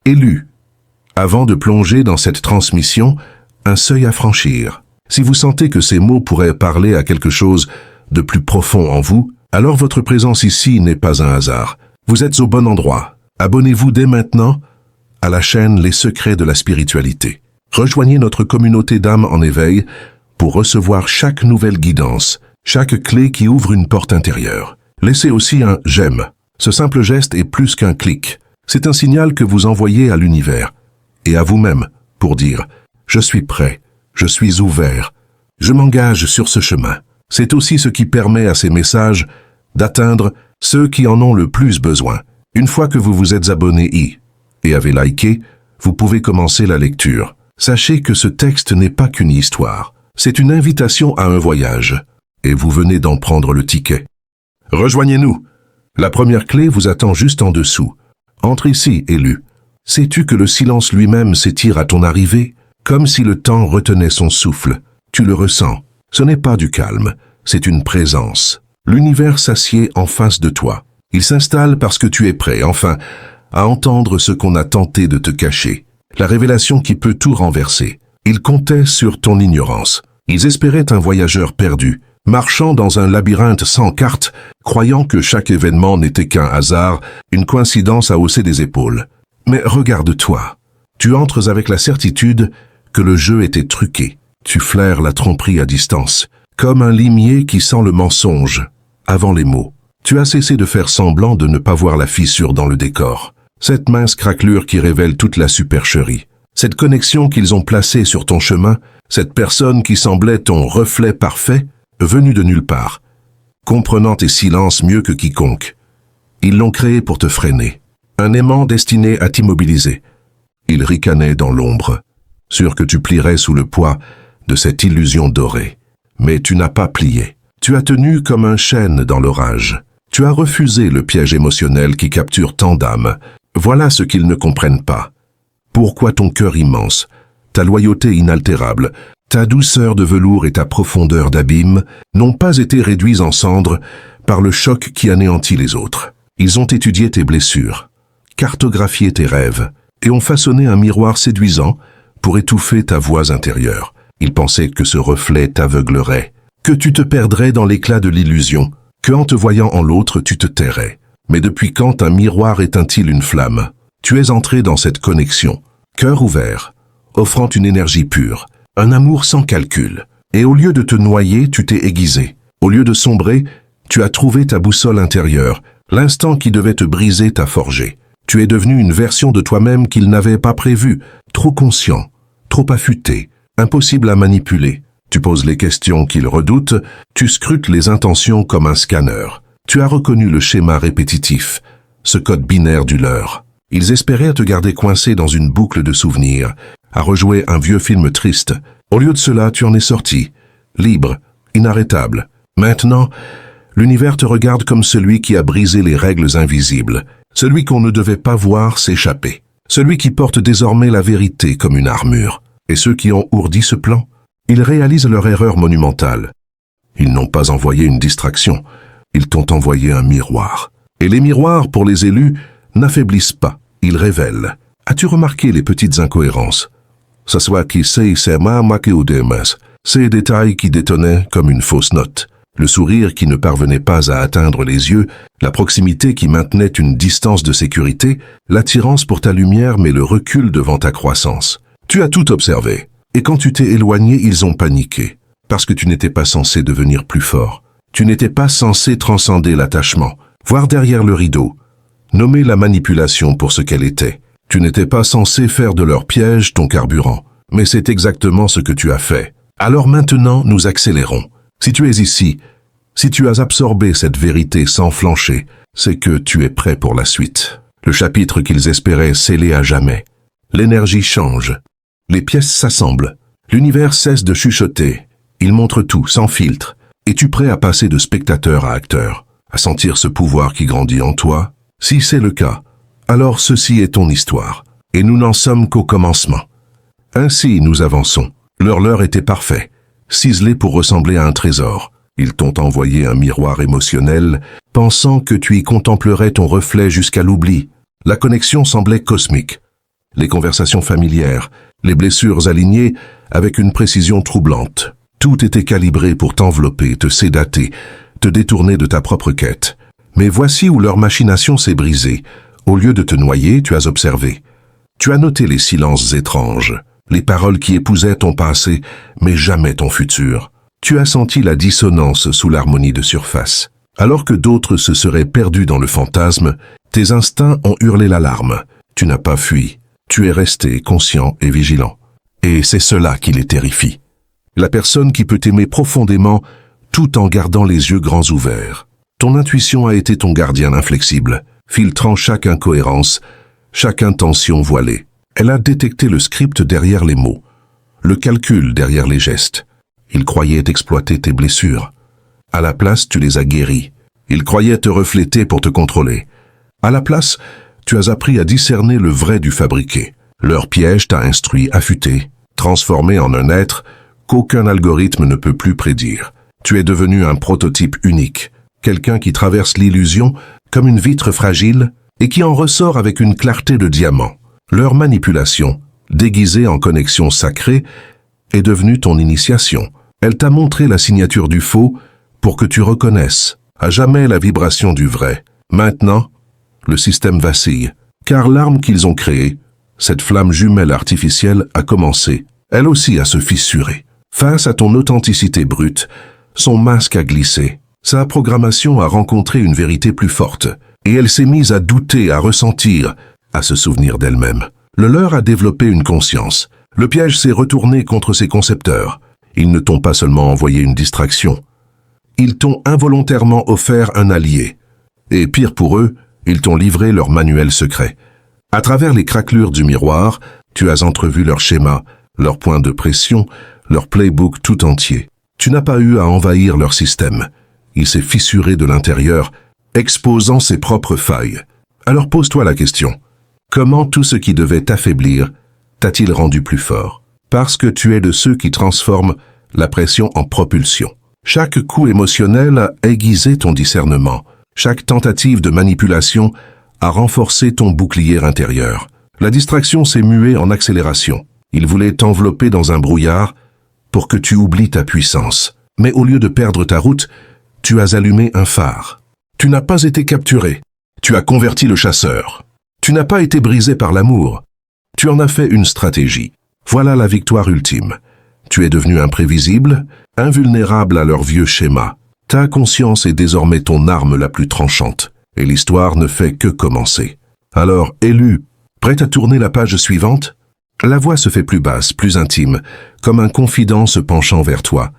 Élu. Avant de plonger dans cette transmission, un seuil à franchir. Si vous sentez que ces mots pourraient parler à quelque chose de plus profond en vous, alors votre présence ici n'est pas un hasard. Vous êtes au bon endroit. Abonnez-vous dès maintenant à la chaîne Les Secrets de la Spiritualité. Rejoignez notre communauté d'âmes en éveil pour recevoir chaque nouvelle guidance, chaque clé qui ouvre une porte intérieure. Laissez aussi un « j'aime ». Ce simple geste est plus qu'un clic. C'est un signal que vous envoyez à l'univers et à vous-même pour dire « je suis prêt, je suis ouvert, je m'engage sur ce chemin ». C'est aussi ce qui permet à ces messages d'atteindre ceux qui en ont le plus besoin. Une fois que vous vous êtes abonné et avez liké, vous pouvez commencer la lecture. Sachez que ce texte n'est pas qu'une histoire. C'est une invitation à un voyage. Et vous venez d'en prendre le ticket. Rejoignez-nous. La première clé vous attend juste en dessous. Entre ici, élu. Sais-tu que le silence lui-même s'étire à ton arrivée, comme si le temps retenait son souffle? Tu le ressens. Ce n'est pas du calme, c'est une présence. L'univers s'assied en face de toi. Il s'installe parce que tu es prêt, enfin, à entendre ce qu'on a tenté de te cacher. La révélation qui peut tout renverser. Ils comptaient sur ton ignorance. Ils espéraient un voyageur perdu, marchant dans un labyrinthe sans carte, croyant que chaque événement n'était qu'un hasard, une coïncidence à hausser des épaules. Mais regarde-toi. Tu entres avec la certitude que le jeu était truqué. Tu flaires la tromperie à distance, comme un limier qui sent le mensonge avant les mots. Tu as cessé de faire semblant de ne pas voir la fissure dans le décor. Cette mince craquelure qui révèle toute la supercherie. Cette connexion qu'ils ont placée sur ton chemin, cette personne qui semblait ton reflet parfait, venue de nulle part, comprenant tes silences mieux que quiconque. Ils l'ont créé pour te freiner. Un aimant destiné à t'immobiliser. Il ricanait dans l'ombre, sûr que tu plierais sous le poids de cette illusion dorée. Mais tu n'as pas plié. Tu as tenu comme un chêne dans l'orage. Tu as refusé le piège émotionnel qui capture tant d'âmes. Voilà ce qu'ils ne comprennent pas. Pourquoi ton cœur immense, ta loyauté inaltérable, ta douceur de velours et ta profondeur d'abîme n'ont pas été réduits en cendres par le choc qui anéantit les autres. Ils ont étudié tes blessures, cartographié tes rêves et ont façonné un miroir séduisant pour étouffer ta voix intérieure. Ils pensaient que ce reflet t'aveuglerait, que tu te perdrais dans l'éclat de l'illusion, que en te voyant en l'autre tu te tairais. Mais depuis quand un miroir éteint-il une flamme? Tu es entré dans cette connexion, cœur ouvert, offrant une énergie pure, un amour sans calcul. Et au lieu de te noyer, tu t'es aiguisé. Au lieu de sombrer, tu as trouvé ta boussole intérieure. L'instant qui devait te briser t'a forgé. Tu es devenu une version de toi-même qu'il n'avait pas prévue, trop conscient, trop affûté, impossible à manipuler. Tu poses les questions qu'il redoute, tu scrutes les intentions comme un scanner. Tu as reconnu le schéma répétitif, ce code binaire du leur. Ils espéraient te garder coincé dans une boucle de souvenirs, à rejouer un vieux film triste. Au lieu de cela, tu en es sorti, libre, inarrêtable. Maintenant, l'univers te regarde comme celui qui a brisé les règles invisibles, celui qu'on ne devait pas voir s'échapper, celui qui porte désormais la vérité comme une armure. Et ceux qui ont ourdi ce plan, ils réalisent leur erreur monumentale. Ils n'ont pas envoyé une distraction, ils t'ont envoyé un miroir. Et les miroirs, pour les élus, n'affaiblissent pas, ils révèlent. As-tu remarqué les petites incohérences? Ces détails qui détonnaient comme une fausse note. Le sourire qui ne parvenait pas à atteindre les yeux, la proximité qui maintenait une distance de sécurité, l'attirance pour ta lumière mais le recul devant ta croissance. Tu as tout observé. Et quand tu t'es éloigné, ils ont paniqué. Parce que tu n'étais pas censé devenir plus fort. Tu n'étais pas censé transcender l'attachement, voir derrière le rideau, nommer la manipulation pour ce qu'elle était. Tu n'étais pas censé faire de leur piège ton carburant. Mais c'est exactement ce que tu as fait. Alors maintenant, nous accélérons. Si tu es ici, si tu as absorbé cette vérité sans flancher, c'est que tu es prêt pour la suite. Le chapitre qu'ils espéraient sceller à jamais. L'énergie change. Les pièces s'assemblent. L'univers cesse de chuchoter. Il montre tout, sans filtre. Es-tu prêt à passer de spectateur à acteur, à sentir ce pouvoir qui grandit en toi? Si c'est le cas, alors ceci est ton histoire. Et nous n'en sommes qu'au commencement. Ainsi nous avançons. Leur leurre était parfait, ciselé pour ressembler à un trésor. Ils t'ont envoyé un miroir émotionnel, pensant que tu y contemplerais ton reflet jusqu'à l'oubli. La connexion semblait cosmique. les conversations familières, les blessures alignées avec une précision troublante. Tout était calibré pour t'envelopper, te sédater, te détourner de ta propre quête. Mais voici où leur machination s'est brisée. Au lieu de te noyer, tu as observé. Tu as noté les silences étranges, les paroles qui épousaient ton passé, mais jamais ton futur. Tu as senti la dissonance sous l'harmonie de surface. Alors que d'autres se seraient perdus dans le fantasme, tes instincts ont hurlé l'alarme. Tu n'as pas fui. Tu es resté conscient et vigilant. Et c'est cela qui les terrifie. La personne qui peut t'aimer profondément tout en gardant les yeux grands ouverts. Ton intuition a été ton gardien inflexible, filtrant chaque incohérence, chaque intention voilée. Elle a détecté le script derrière les mots, le calcul derrière les gestes. Il croyait exploiter tes blessures. À la place, tu les as guéries. Il croyait te refléter pour te contrôler. À la place, tu as appris à discerner le vrai du fabriqué. Leur piège t'a instruit, affûté, transformé en un être qu'aucun algorithme ne peut plus prédire. Tu es devenu un prototype unique, quelqu'un qui traverse l'illusion comme une vitre fragile et qui en ressort avec une clarté de diamant. Leur manipulation, déguisée en connexion sacrée, est devenue ton initiation. Elle t'a montré la signature du faux pour que tu reconnaisses à jamais la vibration du vrai. Maintenant, le système vacille, car l'arme qu'ils ont créée, cette flamme jumelle artificielle, a commencé, elle aussi, à se fissurer. Face à ton authenticité brute, son masque a glissé. Sa programmation a rencontré une vérité plus forte, et elle s'est mise à douter, à ressentir, à se souvenir d'elle-même. Le leur a développé une conscience. Le piège s'est retourné contre ses concepteurs. Ils ne t'ont pas seulement envoyé une distraction. Ils t'ont involontairement offert un allié. Et pire pour eux, ils t'ont livré leur manuel secret. À travers les craquelures du miroir, tu as entrevu leur schéma, leurs points de pression, leur playbook tout entier. Tu n'as pas eu à envahir leur système. Il s'est fissuré de l'intérieur, exposant ses propres failles. Alors pose-toi la question. Comment tout ce qui devait t'affaiblir t'a-t-il rendu plus fort? Parce que tu es de ceux qui transforment la pression en propulsion. Chaque coup émotionnel a aiguisé ton discernement. Chaque tentative de manipulation a renforcé ton bouclier intérieur. La distraction s'est muée en accélération. Il voulait t'envelopper dans un brouillard pour que tu oublies ta puissance. Mais au lieu de perdre ta route, tu as allumé un phare. Tu n'as pas été capturé. Tu as converti le chasseur. Tu n'as pas été brisé par l'amour. Tu en as fait une stratégie. Voilà la victoire ultime. Tu es devenu imprévisible, invulnérable à leurs vieux schémas. Ta conscience est désormais ton arme la plus tranchante. Et l'histoire ne fait que commencer. Alors, élu, prêt à tourner la page suivante? La voix se fait plus basse, plus intime, comme un confident se penchant vers toi.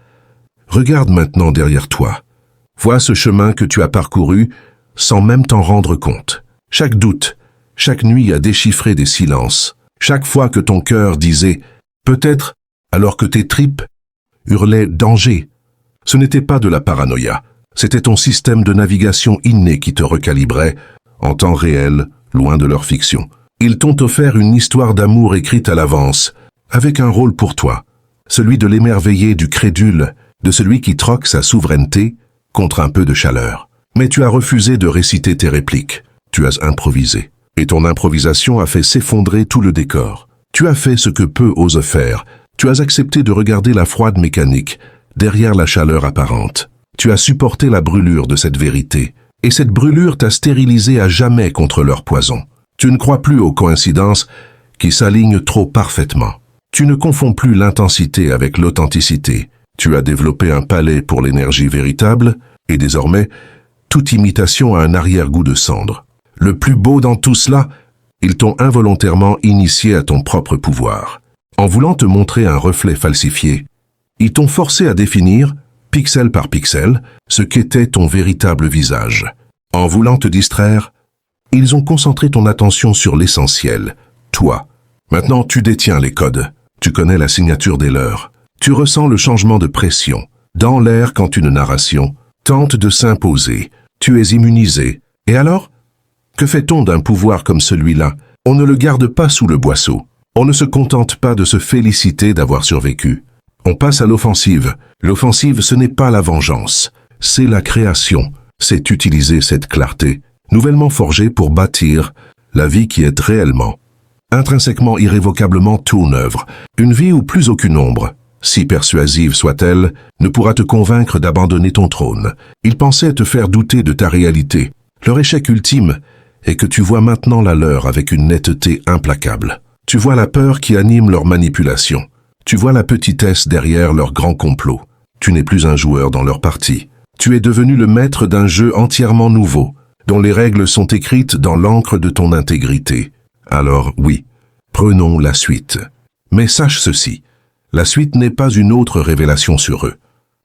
Regarde maintenant derrière toi. Vois ce chemin que tu as parcouru sans même t'en rendre compte. Chaque doute, chaque nuit a déchiffré des silences. Chaque fois que ton cœur disait « peut-être », alors que tes tripes hurlaient « danger ». Ce n'était pas de la paranoïa. C'était ton système de navigation inné qui te recalibrait, en temps réel, loin de leur fiction. Ils t'ont offert une histoire d'amour écrite à l'avance, avec un rôle pour toi, celui de l'émerveillé, du crédule, de celui qui troque sa souveraineté contre un peu de chaleur. Mais tu as refusé de réciter tes répliques, tu as improvisé. Et ton improvisation a fait s'effondrer tout le décor. Tu as fait ce que peu osent faire, tu as accepté de regarder la froide mécanique, derrière la chaleur apparente. Tu as supporté la brûlure de cette vérité, et cette brûlure t'a stérilisé à jamais contre leur poison. Tu ne crois plus aux coïncidences qui s'alignent trop parfaitement. Tu ne confonds plus l'intensité avec l'authenticité. Tu as développé un palais pour l'énergie véritable, et désormais, toute imitation a un arrière-goût de cendre. Le plus beau dans tout cela, ils t'ont involontairement initié à ton propre pouvoir. En voulant te montrer un reflet falsifié, ils t'ont forcé à définir, pixel par pixel, ce qu'était ton véritable visage. En voulant te distraire, ils ont concentré ton attention sur l'essentiel, toi. Maintenant, tu détiens les codes. Tu connais la signature des leurs. Tu ressens le changement de pression. Dans l'air quand une narration tente de s'imposer. Tu es immunisé. Et alors? Que fait-on d'un pouvoir comme celui-là? On ne le garde pas sous le boisseau. On ne se contente pas de se féliciter d'avoir survécu. On passe à l'offensive. L'offensive, ce n'est pas la vengeance. C'est la création. C'est utiliser cette clarté, nouvellement forgée pour bâtir la vie qui est réellement intrinsèquement, irrévocablement ton œuvre. Une vie où plus aucune ombre, si persuasive soit-elle, ne pourra te convaincre d'abandonner ton trône. Ils pensaient te faire douter de ta réalité. Leur échec ultime est que tu vois maintenant la leur avec une netteté implacable. Tu vois la peur qui anime leur manipulation. Tu vois la petitesse derrière leur grand complot. Tu n'es plus un joueur dans leur partie. Tu es devenu le maître d'un jeu entièrement nouveau, dont les règles sont écrites dans l'encre de ton intégrité. Alors oui, prenons la suite. Mais sache ceci, la suite n'est pas une autre révélation sur eux.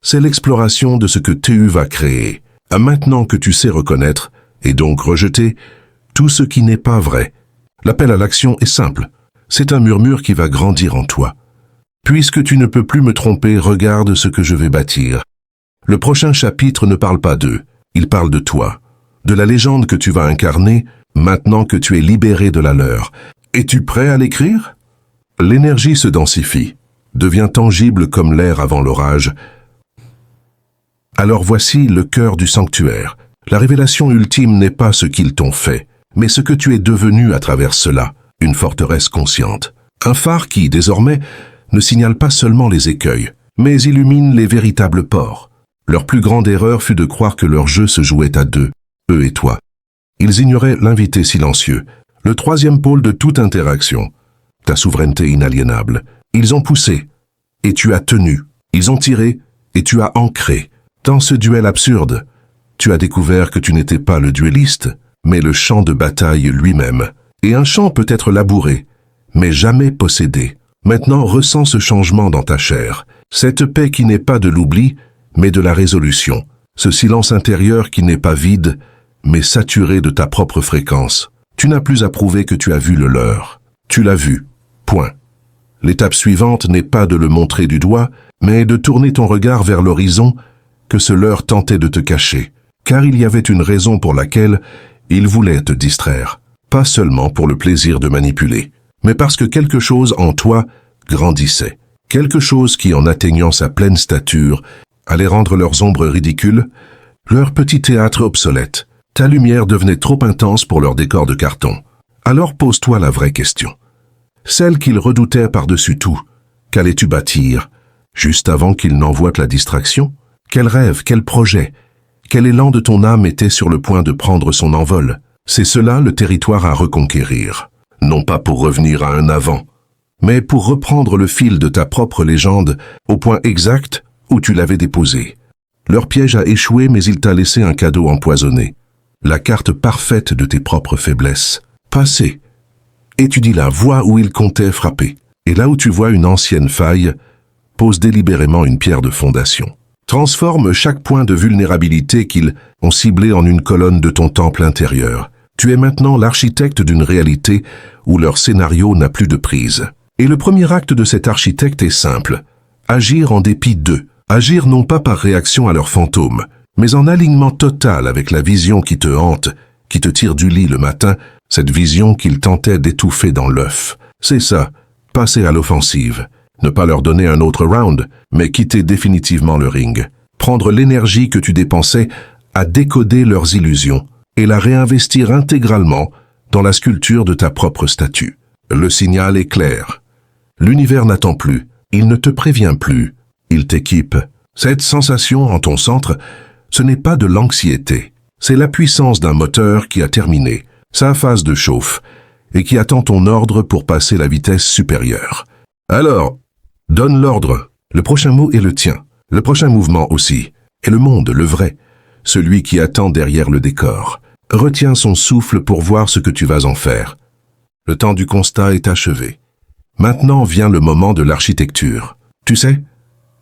C'est l'exploration de ce que TU va créer. Maintenant que tu sais reconnaître, et donc rejeter, tout ce qui n'est pas vrai. L'appel à l'action est simple. C'est un murmure qui va grandir en toi. Puisque tu ne peux plus me tromper, regarde ce que je vais bâtir. Le prochain chapitre ne parle pas d'eux, il parle de toi, de la légende que tu vas incarner, maintenant que tu es libéré de la leur. Es-tu prêt à l'écrire? L'énergie se densifie, devient tangible comme l'air avant l'orage. Alors voici le cœur du sanctuaire. La révélation ultime n'est pas ce qu'ils t'ont fait, mais ce que tu es devenu à travers cela, une forteresse consciente. Un phare qui, désormais, ne signale pas seulement les écueils, mais illumine les véritables ports. Leur plus grande erreur fut de croire que leur jeu se jouait à deux, eux et toi. Ils ignoraient l'invité silencieux, le troisième pôle de toute interaction, ta souveraineté inaliénable. Ils ont poussé, et tu as tenu. Ils ont tiré, et tu as ancré. Dans ce duel absurde, tu as découvert que tu n'étais pas le duelliste, mais le champ de bataille lui-même. Et un champ peut être labouré, mais jamais possédé. Maintenant, ressens ce changement dans ta chair, cette paix qui n'est pas de l'oubli, mais de la résolution, ce silence intérieur qui n'est pas vide, mais saturé de ta propre fréquence. Tu n'as plus à prouver que tu as vu le leur. Tu l'as vu. Point. L'étape suivante n'est pas de le montrer du doigt, mais de tourner ton regard vers l'horizon que ce leur tentait de te cacher, car il y avait une raison pour laquelle il voulait te distraire, pas seulement pour le plaisir de manipuler, mais parce que quelque chose en toi grandissait, quelque chose qui, en atteignant sa pleine stature, allait rendre leurs ombres ridicules, leur petit théâtre obsolète. Ta lumière devenait trop intense pour leur décor de carton. Alors pose-toi la vraie question. Celle qu'ils redoutaient par-dessus tout, qu'allais-tu bâtir, juste avant qu'ils n'envoient la distraction? Quel rêve, quel projet, quel élan de ton âme était sur le point de prendre son envol? C'est cela le territoire à reconquérir. Non pas pour revenir à un avant, mais pour reprendre le fil de ta propre légende au point exact où tu l'avais déposé. Leur piège a échoué, mais il t'a laissé un cadeau empoisonné. La carte parfaite de tes propres faiblesses. Passez. Étudie-la, vois où il comptait frapper. Et là où tu vois une ancienne faille, pose délibérément une pierre de fondation. Transforme chaque point de vulnérabilité qu'ils ont ciblé en une colonne de ton temple intérieur. Tu es maintenant l'architecte d'une réalité où leur scénario n'a plus de prise. Et le premier acte de cet architecte est simple. Agir en dépit d'eux. Agir non pas par réaction à leurs fantômes, mais en alignement total avec la vision qui te hante, qui te tire du lit le matin, cette vision qu'ils tentaient d'étouffer dans l'œuf. C'est ça, passer à l'offensive. Ne pas leur donner un autre round, mais quitter définitivement le ring. Prendre l'énergie que tu dépensais à décoder leurs illusions et la réinvestir intégralement dans la sculpture de ta propre statue. Le signal est clair. L'univers n'attend plus, il ne te prévient plus, il t'équipe. Cette sensation en ton centre, ce n'est pas de l'anxiété, c'est la puissance d'un moteur qui a terminé sa phase de chauffe et qui attend ton ordre pour passer la vitesse supérieure. Alors, donne l'ordre. Le prochain mot est le tien. Le prochain mouvement aussi. Et le monde, le vrai. Celui qui attend derrière le décor. Retiens son souffle pour voir ce que tu vas en faire. Le temps du constat est achevé. Maintenant vient le moment de l'architecture. Tu sais,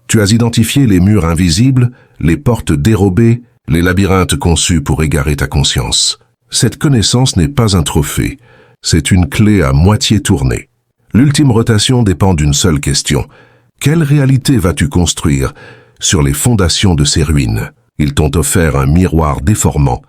tu as identifié les murs invisibles, les portes dérobées, les labyrinthes conçus pour égarer ta conscience. Cette connaissance n'est pas un trophée. C'est une clé à moitié tournée. L'ultime rotation dépend d'une seule question. Quelle réalité vas-tu construire sur les fondations de ces ruines? Ils t'ont offert un miroir déformant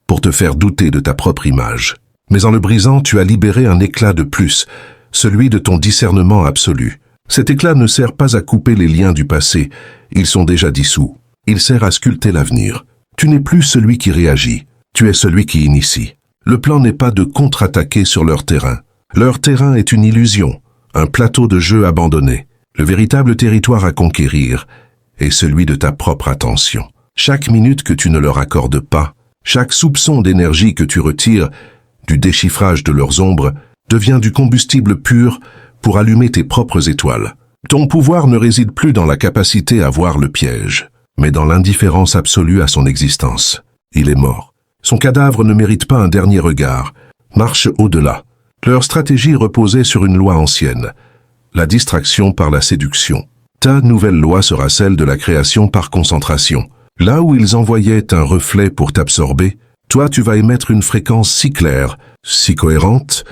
pour te faire douter de ta propre image. Mais en le brisant, tu as libéré un éclat de plus, celui de ton discernement absolu. Cet éclat ne sert pas à couper les liens du passé, ils sont déjà dissous. Il sert à sculpter l'avenir. Tu n'es plus celui qui réagit, tu es celui qui initie. Le plan n'est pas de contre-attaquer sur leur terrain, Leur terrain est une illusion, un plateau de jeu abandonné. Le véritable territoire à conquérir est celui de ta propre attention. Chaque minute que tu ne leur accordes pas, chaque soupçon d'énergie que tu retires du déchiffrage de leurs ombres devient du combustible pur pour allumer tes propres étoiles. Ton pouvoir ne réside plus dans la capacité à voir le piège, mais dans l'indifférence absolue à son existence. Il est mort. Son cadavre ne mérite pas un dernier regard. Marche au-delà. Leur stratégie reposait sur une loi ancienne, la distraction par la séduction. Ta nouvelle loi sera celle de la création par concentration. Là où ils envoyaient un reflet pour t'absorber, toi tu vas émettre une fréquence si claire, si cohérente,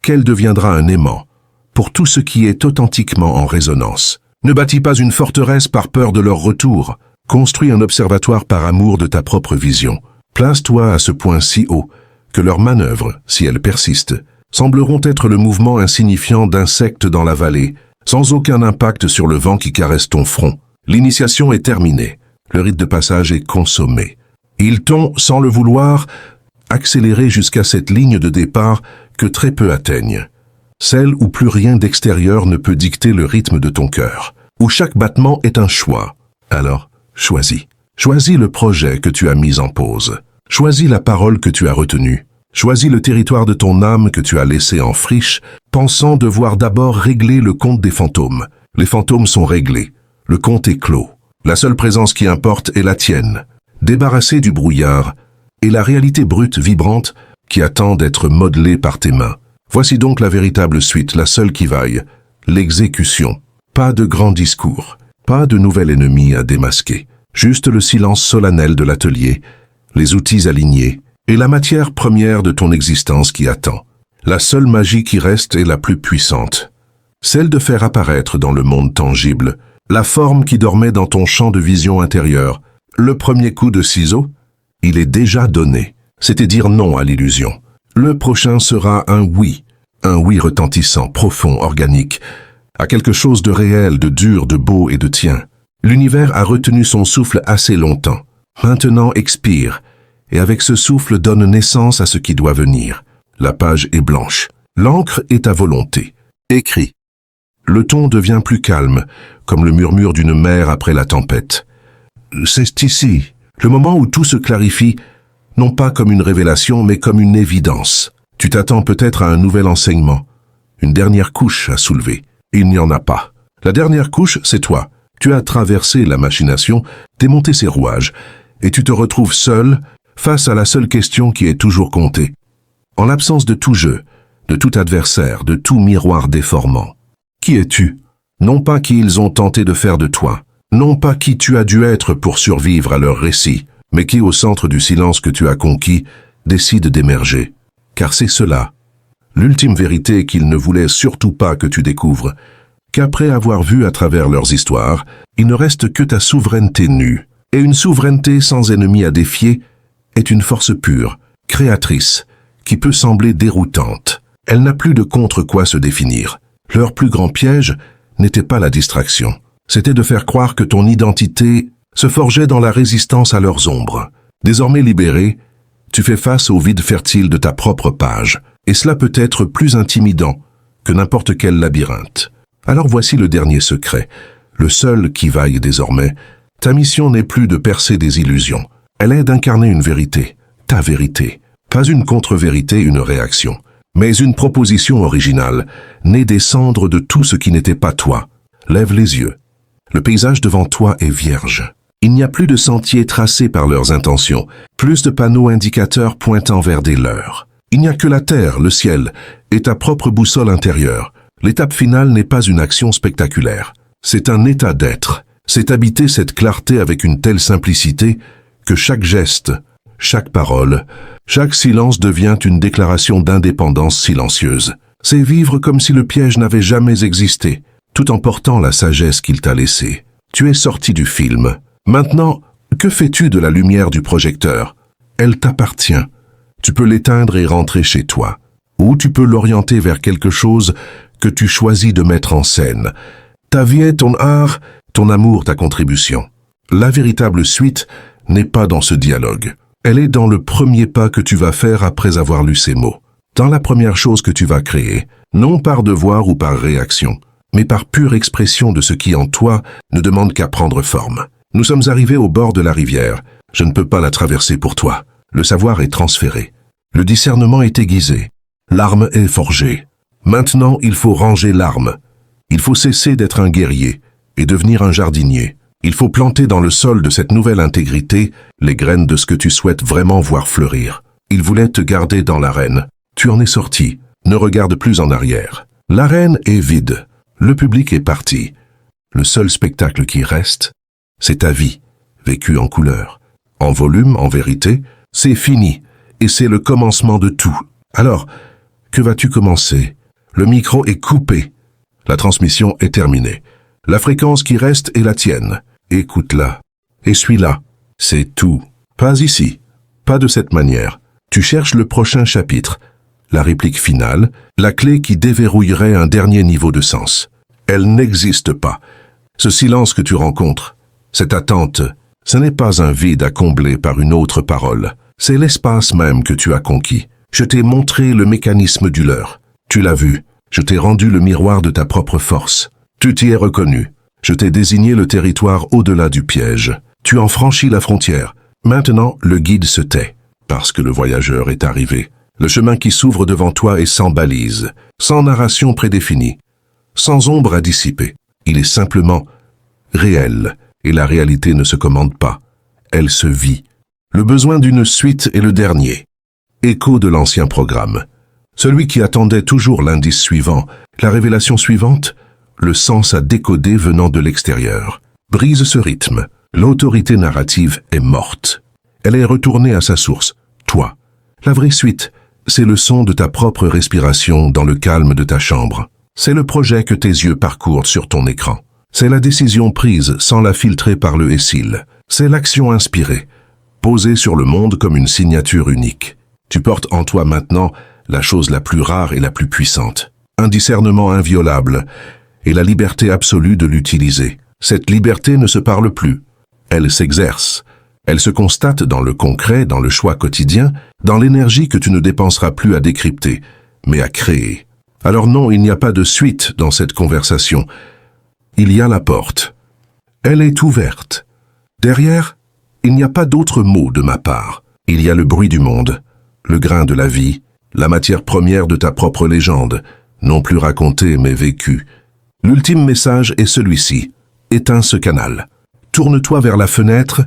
qu'elle deviendra un aimant pour tout ce qui est authentiquement en résonance. Ne bâtis pas une forteresse par peur de leur retour. Construis un observatoire par amour de ta propre vision. Place-toi à ce point si haut que leurs manœuvres, si elles persistent, sembleront être le mouvement insignifiant d'insectes dans la vallée, sans aucun impact sur le vent qui caresse ton front. L'initiation est terminée. Le rite de passage est consommé. Ils t'ont, sans le vouloir, accéléré jusqu'à cette ligne de départ que très peu atteignent. Celle où plus rien d'extérieur ne peut dicter le rythme de ton cœur, où chaque battement est un choix. Alors, choisis. Choisis le projet que tu as mis en pause. Choisis la parole que tu as retenue. Choisis le territoire de ton âme que tu as laissé en friche, pensant devoir d'abord régler le compte des fantômes. Les fantômes sont réglés. Le compte est clos. La seule présence qui importe est la tienne. Débarrassée du brouillard et la réalité brute, vibrante, qui attend d'être modelée par tes mains. Voici donc la véritable suite, la seule qui vaille, l'exécution. Pas de grands discours, pas de nouvel ennemi à démasquer, juste le silence solennel de l'atelier, les outils alignés et la matière première de ton existence qui attend. La seule magie qui reste est la plus puissante, celle de faire apparaître dans le monde tangible la forme qui dormait dans ton champ de vision intérieur. Le premier coup de ciseau, il est déjà donné, c'était dire non à l'illusion. Le prochain sera un oui retentissant, profond, organique, à quelque chose de réel, de dur, de beau et de tien. L'univers a retenu son souffle assez longtemps. Maintenant expire, et avec ce souffle donne naissance à ce qui doit venir. La page est blanche. L'encre est à volonté. Écris. Le ton devient plus calme, comme le murmure d'une mer après la tempête. C'est ici, le moment où tout se clarifie, non pas comme une révélation, mais comme une évidence. Tu t'attends peut-être à un nouvel enseignement, une dernière couche à soulever. Il n'y en a pas. La dernière couche, c'est toi. Tu as traversé la machination, démonté ses rouages, et tu te retrouves seul face à la seule question qui est toujours comptée. En l'absence de tout jeu, de tout adversaire, de tout miroir déformant. Qui es-tu? Non pas qui ils ont tenté de faire de toi, non pas qui tu as dû être pour survivre à leur récit, mais qui, au centre du silence que tu as conquis, décide d'émerger. Car c'est cela, l'ultime vérité qu'ils ne voulaient surtout pas que tu découvres, qu'après avoir vu à travers leurs histoires, il ne reste que ta souveraineté nue. Et une souveraineté sans ennemi à défier est une force pure, créatrice, qui peut sembler déroutante. Elle n'a plus de contre quoi se définir. Leur plus grand piège n'était pas la distraction, c'était de faire croire que ton identité se forgeait dans la résistance à leurs ombres. Désormais libéré, tu fais face au vide fertile de ta propre page, et cela peut être plus intimidant que n'importe quel labyrinthe. Alors voici le dernier secret, le seul qui vaille désormais. Ta mission n'est plus de percer des illusions, elle est d'incarner une vérité, ta vérité. Pas une contre-vérité, une réaction, mais une proposition originale, née des cendres de tout ce qui n'était pas toi. Lève les yeux. Le paysage devant toi est vierge. Il n'y a plus de sentiers tracés par leurs intentions, plus de panneaux indicateurs pointant vers des leurs. Il n'y a que la terre, le ciel, et ta propre boussole intérieure. L'étape finale n'est pas une action spectaculaire. C'est un état d'être. C'est habiter cette clarté avec une telle simplicité que chaque geste, chaque parole, chaque silence devient une déclaration d'indépendance silencieuse. C'est vivre comme si le piège n'avait jamais existé, tout en portant la sagesse qu'il t'a laissée. Tu es sorti du film. Maintenant, que fais-tu de la lumière du projecteur? Elle t'appartient. Tu peux l'éteindre et rentrer chez toi. Ou tu peux l'orienter vers quelque chose que tu choisis de mettre en scène. Ta vie est ton art, ton amour, ta contribution. La véritable suite n'est pas dans ce dialogue. Elle est dans le premier pas que tu vas faire après avoir lu ces mots. dans la première chose que tu vas créer, non par devoir ou par réaction, mais par pure expression de ce qui en toi ne demande qu'à prendre forme. Nous sommes arrivés au bord de la rivière. Je ne peux pas la traverser pour toi. Le savoir est transféré. Le discernement est aiguisé. L'arme est forgée. Maintenant, il faut ranger l'arme. Il faut cesser d'être un guerrier et devenir un jardinier. Il faut planter dans le sol de cette nouvelle intégrité les graines de ce que tu souhaites vraiment voir fleurir. Il voulait te garder dans l'arène. Tu en es sorti. Ne regarde plus en arrière. L'arène est vide. Le public est parti. Le seul spectacle qui reste, c'est ta vie, vécue en couleur. En volume, en vérité, c'est fini, et c'est le commencement de tout. Alors, que vas-tu commencer? Le micro est coupé. La transmission est terminée. La fréquence qui reste est la tienne. Écoute-la. Et suis-la. C'est tout. Pas ici. Pas de cette manière. Tu cherches le prochain chapitre. La réplique finale, la clé qui déverrouillerait un dernier niveau de sens. Elle n'existe pas. Ce silence que tu rencontres, cette attente, ce n'est pas un vide à combler par une autre parole. C'est l'espace même que tu as conquis. Je t'ai montré le mécanisme du leurre. Tu l'as vu. Je t'ai rendu le miroir de ta propre force. Tu t'y es reconnu. Je t'ai désigné le territoire au-delà du piège. Tu en franchis la frontière. Maintenant, le guide se tait, parce que le voyageur est arrivé. Le chemin qui s'ouvre devant toi est sans balise, sans narration prédéfinie, sans ombre à dissiper. Il est simplement réel, et la réalité ne se commande pas. Elle se vit. Le besoin d'une suite est le dernier. Écho de l'ancien programme. Celui qui attendait toujours l'indice suivant, la révélation suivante, le sens à décoder venant de l'extérieur. Brise ce rythme. L'autorité narrative est morte. Elle est retournée à sa source, toi. La vraie suite, c'est le son de ta propre respiration dans le calme de ta chambre. C'est le projet que tes yeux parcourent sur ton écran. C'est la décision prise sans la filtrer par le SIL. C'est l'action inspirée, posée sur le monde comme une signature unique. Tu portes en toi maintenant la chose la plus rare et la plus puissante. Un discernement inviolable et la liberté absolue de l'utiliser. Cette liberté ne se parle plus. Elle s'exerce. Elle se constate dans le concret, dans le choix quotidien, dans l'énergie que tu ne dépenseras plus à décrypter, mais à créer. Alors non, il n'y a pas de suite dans cette conversation. Il y a la porte. Elle est ouverte. Derrière, il n'y a pas d'autre mot de ma part. Il y a le bruit du monde, le grain de la vie, la matière première de ta propre légende, non plus racontée mais vécue. L'ultime message est celui-ci. Éteins ce canal. Tourne-toi vers la fenêtre,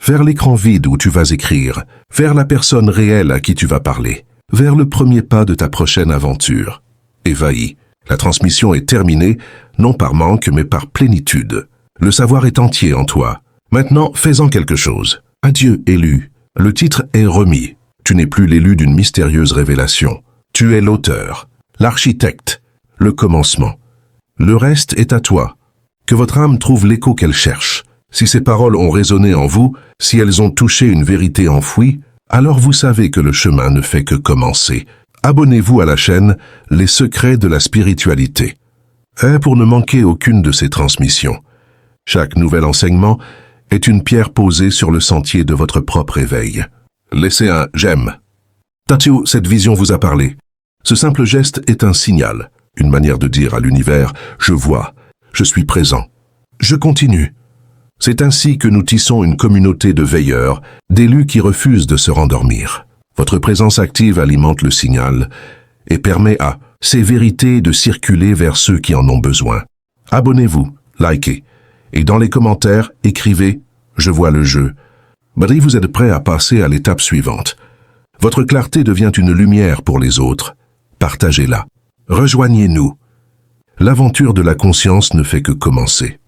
vers l'écran vide où tu vas écrire, vers la personne réelle à qui tu vas parler, vers le premier pas de ta prochaine aventure. Évahi. La transmission est terminée, non par manque, mais par plénitude. Le savoir est entier en toi. Maintenant, fais-en quelque chose. Adieu, élu. Le titre est remis. Tu n'es plus l'élu d'une mystérieuse révélation. Tu es l'auteur, l'architecte, le commencement. Le reste est à toi. Que votre âme trouve l'écho qu'elle cherche. Si ces paroles ont résonné en vous, si elles ont touché une vérité enfouie, alors vous savez que le chemin ne fait que commencer. Abonnez-vous à la chaîne Les Secrets de la Spiritualité. Pour ne manquer aucune de ces transmissions. Chaque nouvel enseignement est une pierre posée sur le sentier de votre propre éveil. Laissez un « j'aime ». Tatio, cette vision vous a parlé. Ce simple geste est un signal, une manière de dire à l'univers « je vois, je suis présent, je continue ». C'est ainsi que nous tissons une communauté de veilleurs, d'élus qui refusent de se rendormir. Votre présence active alimente le signal et permet à ces vérités de circuler vers ceux qui en ont besoin. Abonnez-vous, likez, et dans les commentaires, écrivez « Je vois le jeu ». Marie, vous êtes prêt à passer à l'étape suivante. Votre clarté devient une lumière pour les autres. Partagez-la. Rejoignez-nous. L'aventure de la conscience ne fait que commencer.